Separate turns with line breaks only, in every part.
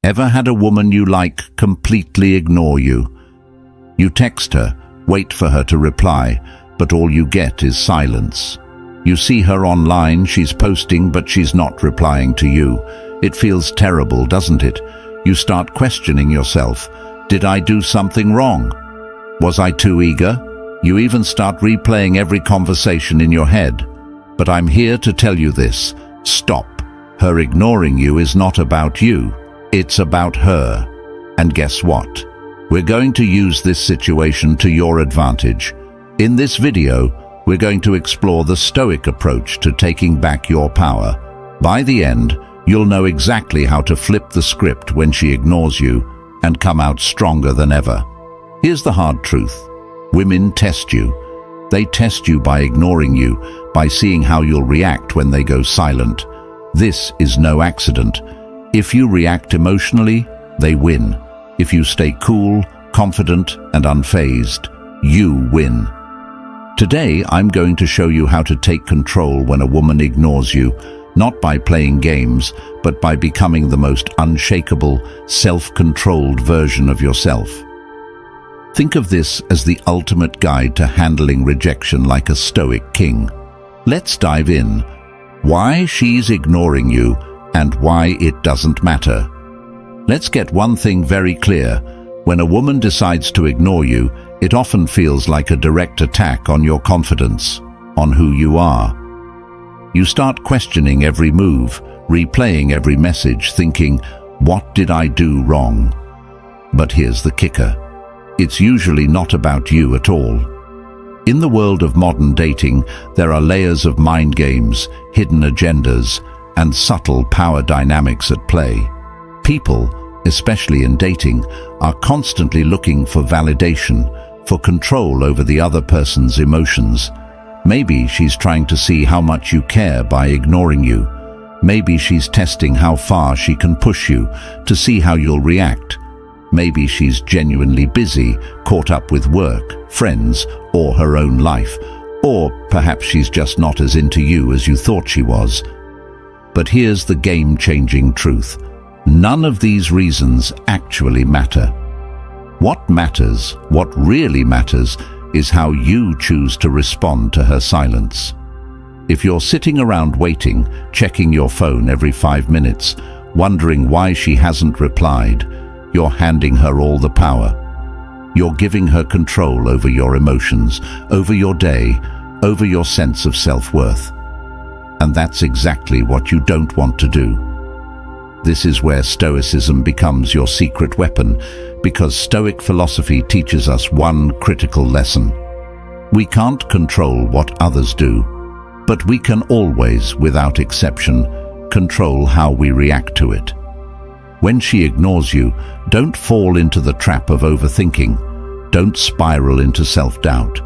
Ever had a woman you like completely ignore you? You text her, wait for her to reply, but all you get is silence. You see her online, she's posting, but she's not replying to you. It feels terrible, doesn't it? You start questioning yourself. Did I do something wrong? Was I too eager? You even start replaying every conversation in your head. But I'm here to tell you this. Stop. Her ignoring you is not about you. It's about her. And guess what? We're going to use this situation to your advantage. In this video, we're going to explore the Stoic approach to taking back your power. By the end, you'll know exactly how to flip the script when she ignores you and come out stronger than ever. Here's the hard truth. Women test you. They test you by ignoring you, by seeing how you'll react when they go silent. This is no accident. If you react emotionally, they win. If you stay cool, confident, and unfazed, you win. Today, I'm going to show you how to take control when a woman ignores you, not by playing games, but by becoming the most unshakable, self-controlled version of yourself. Think of this as the ultimate guide to handling rejection like a Stoic king. Let's dive in. Why she's ignoring you and why it doesn't matter. Let's get one thing very clear. When a woman decides to ignore you, it often feels like a direct attack on your confidence, on who you are. You start questioning every move, replaying every message, thinking, what did I do wrong? But here's the kicker. It's usually not about you at all. In the world of modern dating, there are layers of mind games, hidden agendas, and subtle power dynamics at play. People, especially in dating, are constantly looking for validation, for control over the other person's emotions. Maybe she's trying to see how much you care by ignoring you. Maybe she's testing how far she can push you to see how you'll react. Maybe she's genuinely busy, caught up with work, friends, or her own life. Or perhaps she's just not as into you as you thought she was. But here's the game-changing truth. None of these reasons actually matter. What matters, what really matters, is how you choose to respond to her silence. If you're sitting around waiting, checking your phone every 5 minutes, wondering why she hasn't replied, you're handing her all the power. You're giving her control over your emotions, over your day, over your sense of self-worth. And that's exactly what you don't want to do. This is where Stoicism becomes your secret weapon, because Stoic philosophy teaches us one critical lesson. We can't control what others do, but we can always, without exception, control how we react to it. When she ignores you, don't fall into the trap of overthinking. Don't spiral into self-doubt.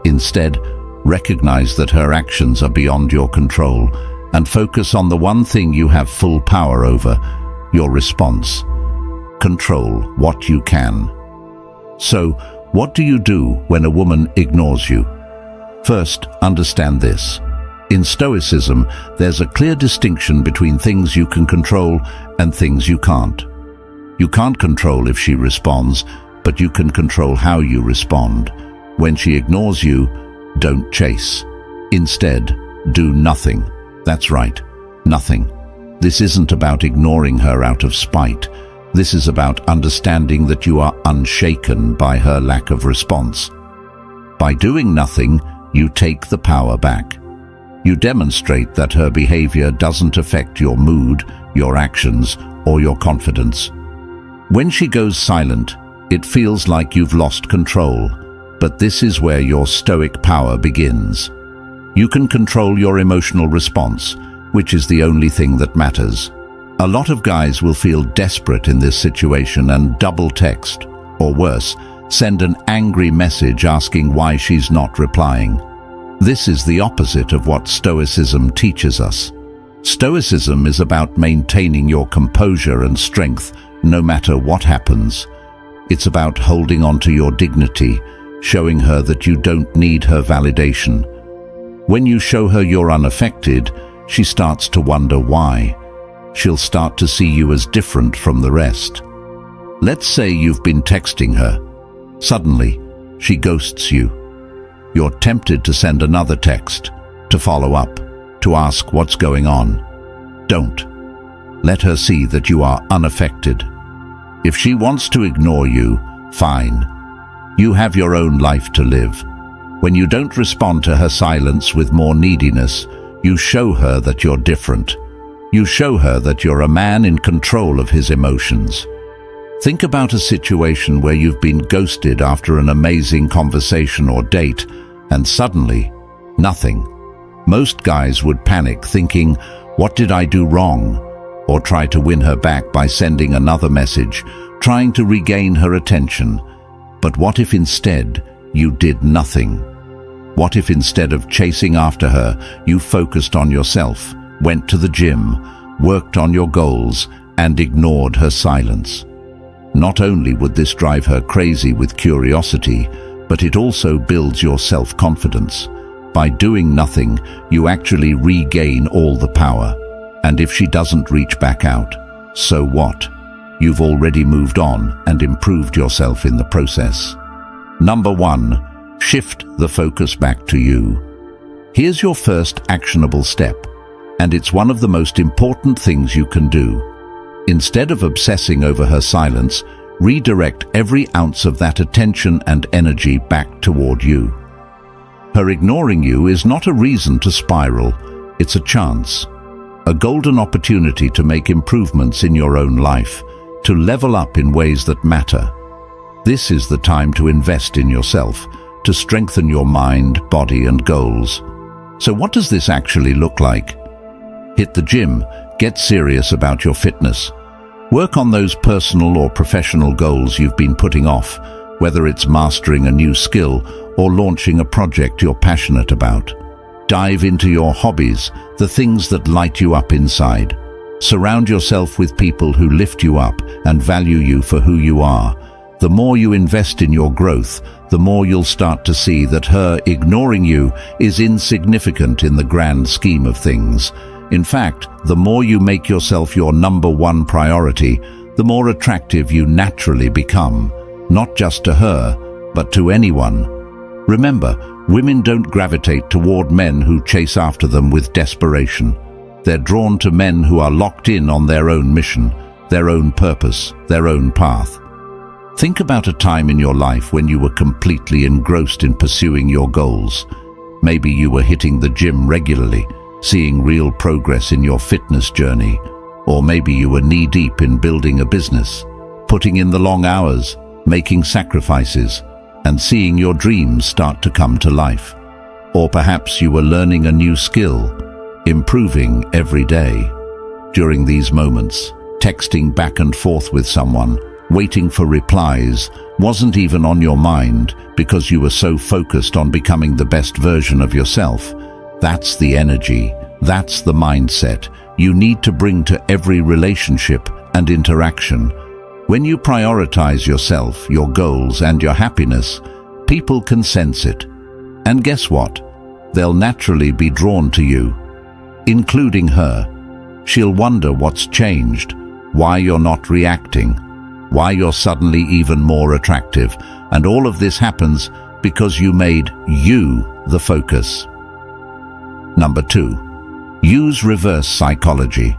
Instead, recognize that her actions are beyond your control and focus on the one thing you have full power over, your response. Control what you can. So, what do you do when a woman ignores you? First, understand this. In Stoicism, there's a clear distinction between things you can control and things you can't. You can't control if she responds, but you can control how you respond. When she ignores you, don't chase. Instead, do nothing. That's right, nothing. This isn't about ignoring her out of spite. This is about understanding that you are unshaken by her lack of response. By doing nothing, you take the power back. You demonstrate that her behavior doesn't affect your mood, your actions, or your confidence. When she goes silent, it feels like you've lost control, but this is where your Stoic power begins. You can control your emotional response, which is the only thing that matters. A lot of guys will feel desperate in this situation and double text, or worse, send an angry message asking why she's not replying. This is the opposite of what Stoicism teaches us. Stoicism is about maintaining your composure and strength no matter what happens. It's about holding on to your dignity, showing her that you don't need her validation. When you show her you're unaffected, she starts to wonder why. she'll start to see you as different from the rest. Let's say you've been texting her. Suddenly, she ghosts you. You're tempted to send another text, to follow up, to ask what's going on. Don't. Let her see that you are unaffected. If she wants to ignore you, fine. You have your own life to live. When you don't respond to her silence with more neediness, you show her that you're different. You show her that you're a man in control of his emotions. Think about a situation where you've been ghosted after an amazing conversation or date, and suddenly, nothing. Most guys would panic, thinking, "What did I do wrong?" Or try to win her back by sending another message, trying to regain her attention. But what if instead you did nothing? What if instead of chasing after her, you focused on yourself, went to the gym, worked on your goals, and ignored her silence? Not only would this drive her crazy with curiosity, but it also builds your self-confidence. By doing nothing, you actually regain all the power. And if she doesn't reach back out, so what? You've already moved on and improved yourself in the process. Number 1, shift the focus back to you. Here's your first actionable step, and it's one of the most important things you can do. Instead of obsessing over her silence, redirect every ounce of that attention and energy back toward you. Her ignoring you is not a reason to spiral, it's a chance. A golden opportunity to make improvements in your own life, to level up in ways that matter. This is the time to invest in yourself, to strengthen your mind, body, and goals. So what does this actually look like? Hit the gym, get serious about your fitness. Work on those personal or professional goals you've been putting off, whether it's mastering a new skill or launching a project you're passionate about. Dive into your hobbies, the things that light you up inside. Surround yourself with people who lift you up and value you for who you are. The more you invest in your growth, the more you'll start to see that her ignoring you is insignificant in the grand scheme of things. In fact, the more you make yourself your number 1 priority, the more attractive you naturally become, not just to her, but to anyone. Remember, women don't gravitate toward men who chase after them with desperation. They're drawn to men who are locked in on their own mission, their own purpose, their own path. Think about a time in your life when you were completely engrossed in pursuing your goals. Maybe you were hitting the gym regularly, seeing real progress in your fitness journey, or maybe you were knee-deep in building a business, putting in the long hours, making sacrifices, and seeing your dreams start to come to life. Or perhaps you were learning a new skill, improving every day. During these moments, texting back and forth with someone, waiting for replies, wasn't even on your mind because you were so focused on becoming the best version of yourself. That's the energy, that's the mindset you need to bring to every relationship and interaction. When you prioritize yourself, your goals, and your happiness, people can sense it. And guess what? They'll naturally be drawn to you, including her. She'll wonder what's changed, why you're not reacting, why you're suddenly even more attractive, and all of this happens because you made you the focus. Number 2, use reverse psychology.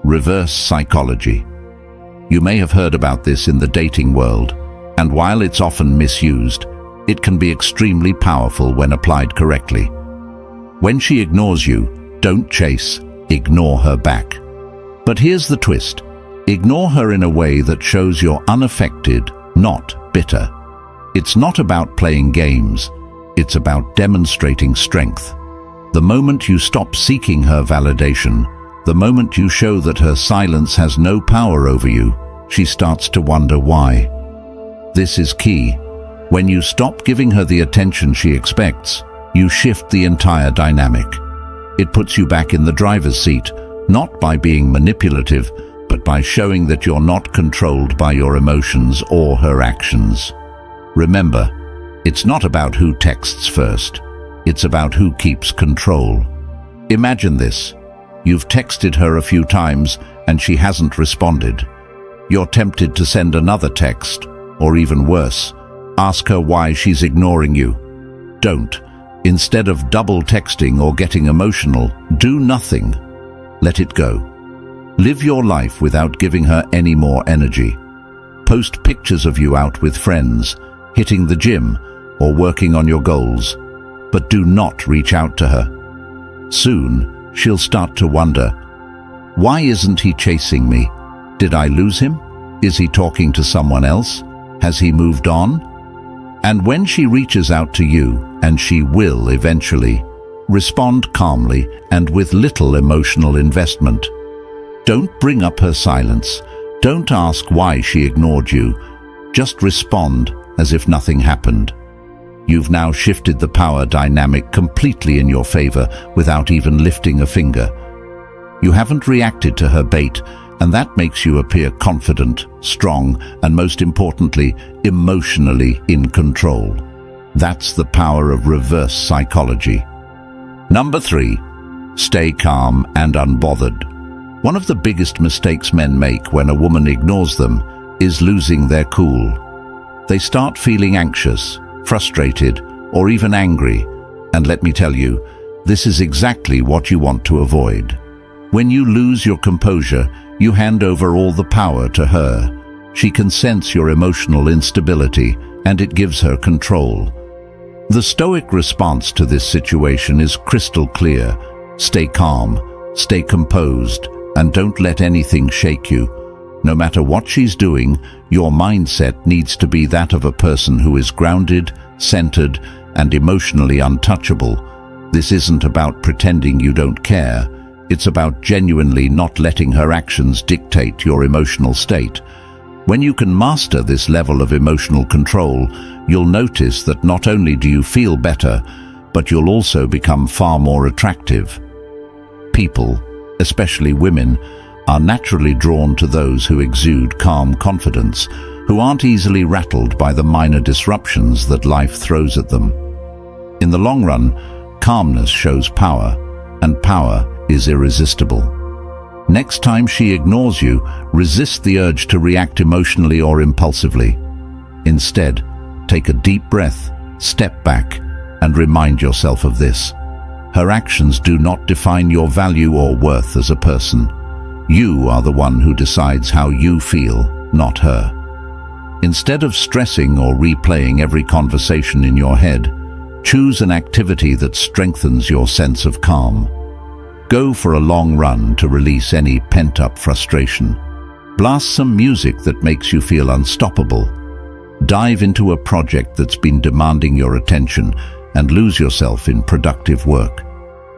Reverse psychology. You may have heard about this in the dating world, and while it's often misused, it can be extremely powerful when applied correctly. When she ignores you, don't chase, ignore her back. But here's the twist. Ignore her in a way that shows you're unaffected, not bitter. It's not about playing games, it's about demonstrating strength. The moment you stop seeking her validation, the moment you show that her silence has no power over you, she starts to wonder why. This is key. When you stop giving her the attention she expects, you shift the entire dynamic. It puts you back in the driver's seat, not by being manipulative, but by showing that you're not controlled by your emotions or her actions. Remember, it's not about who texts first. It's about who keeps control. Imagine this. You've texted her a few times and she hasn't responded. You're tempted to send another text, or even worse, ask her why she's ignoring you. Don't. Instead of double texting or getting emotional, do nothing. Let it go. Live your life without giving her any more energy. Post pictures of you out with friends, hitting the gym, or working on your goals, but do not reach out to her. Soon, she'll start to wonder, why isn't he chasing me? Did I lose him? Is he talking to someone else? Has he moved on? And when she reaches out to you, and she will eventually, respond calmly and with little emotional investment. Don't bring up her silence. Don't ask why she ignored you. Just respond as if nothing happened. You've now shifted the power dynamic completely in your favor without even lifting a finger. You haven't reacted to her bait, and that makes you appear confident, strong, and most importantly, emotionally in control. That's the power of reverse psychology. Number 3, stay calm and unbothered. One of the biggest mistakes men make when a woman ignores them is losing their cool. They start feeling anxious, frustrated, or even angry. And let me tell you, this is exactly what you want to avoid. When you lose your composure, you hand over all the power to her. She can sense your emotional instability, and it gives her control. The Stoic response to this situation is crystal clear. Stay calm, stay composed, and don't let anything shake you. No matter what she's doing, your mindset needs to be that of a person who is grounded, centered, and emotionally untouchable. This isn't about pretending you don't care. It's about genuinely not letting her actions dictate your emotional state. When you can master this level of emotional control, you'll notice that not only do you feel better, but you'll also become far more attractive. People, especially women, are naturally drawn to those who exude calm confidence, who aren't easily rattled by the minor disruptions that life throws at them. In the long run, calmness shows power, and power is irresistible. Next time she ignores you, resist the urge to react emotionally or impulsively. Instead, take a deep breath, step back, and remind yourself of this. Her actions do not define your value or worth as a person. You are the one who decides how you feel, not her. Instead of stressing or replaying every conversation in your head, choose an activity that strengthens your sense of calm. Go for a long run to release any pent-up frustration. Blast some music that makes you feel unstoppable. Dive into a project that's been demanding your attention and lose yourself in productive work.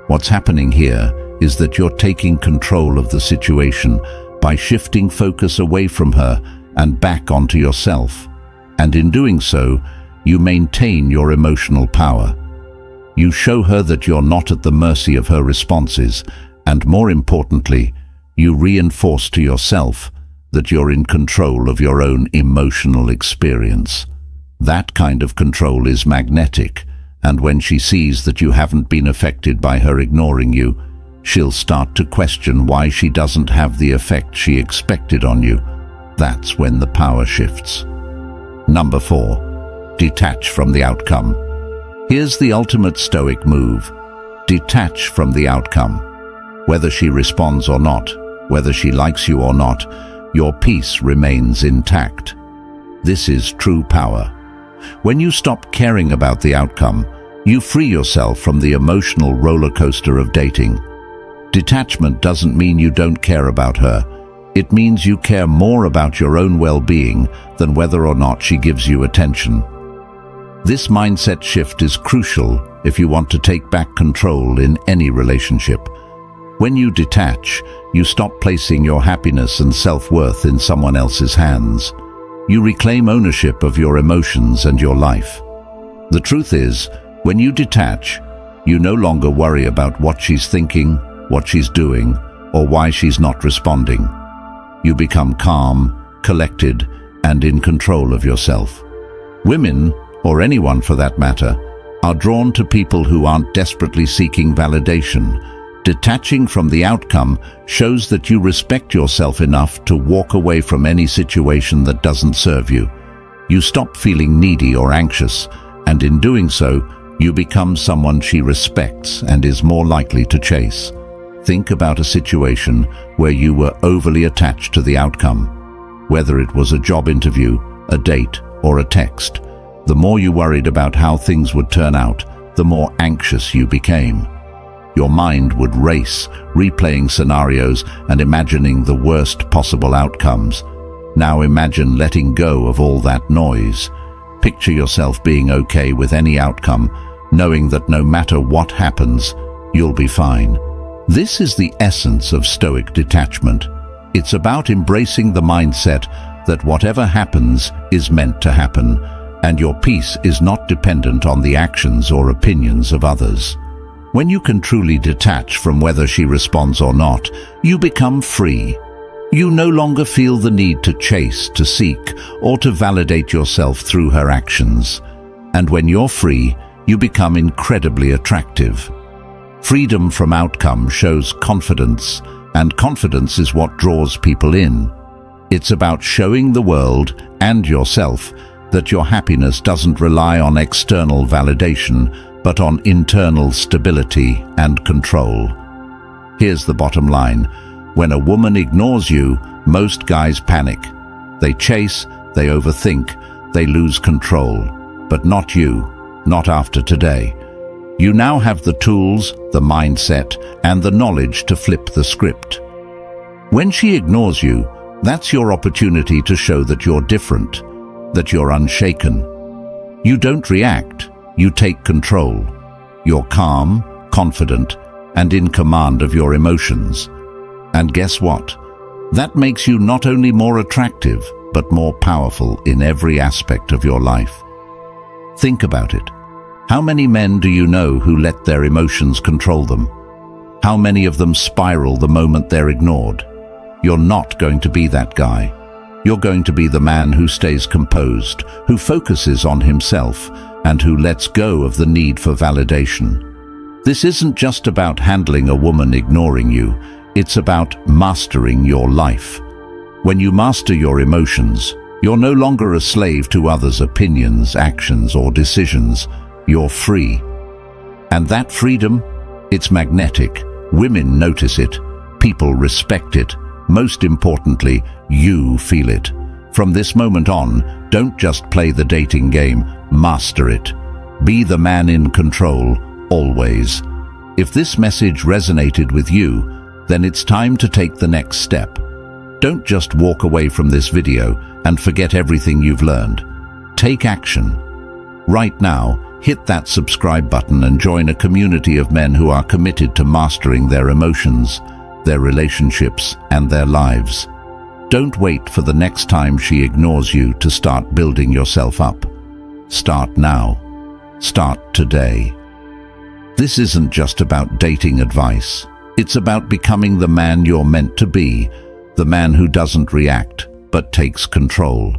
What's happening here is that you're taking control of the situation by shifting focus away from her and back onto yourself. And in doing so, you maintain your emotional power. You show her that you're not at the mercy of her responses, and more importantly, you reinforce to yourself that you're in control of your own emotional experience. That kind of control is magnetic, and when she sees that you haven't been affected by her ignoring you, she'll start to question why she doesn't have the effect she expected on you. That's when the power shifts. Number 4, detach from the outcome. Here's the ultimate Stoic move. Detach from the outcome. Whether she responds or not, whether she likes you or not, your peace remains intact. This is true power. When you stop caring about the outcome, you free yourself from the emotional roller coaster of dating. Detachment doesn't mean you don't care about her. It means you care more about your own well-being than whether or not she gives you attention. This mindset shift is crucial if you want to take back control in any relationship. When you detach, you stop placing your happiness and self-worth in someone else's hands. You reclaim ownership of your emotions and your life. The truth is, when you detach, you no longer worry about what she's thinking, what she's doing, or why she's not responding. You become calm, collected, and in control of yourself. Women, or anyone for that matter, are drawn to people who aren't desperately seeking validation, Detaching from the outcome shows that you respect yourself enough to walk away from any situation that doesn't serve you. You stop feeling needy or anxious, and in doing so, you become someone she respects and is more likely to chase. Think about a situation where you were overly attached to the outcome. Whether it was a job interview, a date, or a text, the more you worried about how things would turn out, the more anxious you became. Your mind would race, replaying scenarios and imagining the worst possible outcomes. Now imagine letting go of all that noise. Picture yourself being okay with any outcome, knowing that no matter what happens, you'll be fine. This is the essence of Stoic detachment. It's about embracing the mindset that whatever happens is meant to happen, and your peace is not dependent on the actions or opinions of others. When you can truly detach from whether she responds or not, you become free. You no longer feel the need to chase, to seek, or to validate yourself through her actions. And when you're free, you become incredibly attractive. Freedom from outcome shows confidence, and confidence is what draws people in. It's about showing the world and yourself that your happiness doesn't rely on external validation, but on internal stability and control. Here's the bottom line. When a woman ignores you, most guys panic. They chase, they overthink, they lose control. But not you, not after today. You now have the tools, the mindset, and the knowledge to flip the script. When she ignores you, that's your opportunity to show that you're different, that you're unshaken. You don't react, you take control. You're calm, confident, and in command of your emotions. And guess what? That makes you not only more attractive, but more powerful in every aspect of your life. Think about it. How many men do you know who let their emotions control them? How many of them spiral the moment they're ignored? You're not going to be that guy. You're going to be the man who stays composed, who focuses on himself, and who lets go of the need for validation. This isn't just about handling a woman ignoring you. It's about mastering your life. When you master your emotions, you're no longer a slave to others' opinions, actions, or decisions. You're free. And that freedom, it's magnetic. Women notice it. People respect it. Most importantly, you feel it. From this moment on, don't just play the dating game, master it. Be the man in control, always. If this message resonated with you, then it's time to take the next step. Don't just walk away from this video and forget everything you've learned. Take action. Right now, hit that subscribe button and join a community of men who are committed to mastering their emotions, their relationships, and their lives. Don't wait for the next time she ignores you to start building yourself up. Start now. Start today. This isn't just about dating advice. It's about becoming the man you're meant to be, the man who doesn't react, but takes control.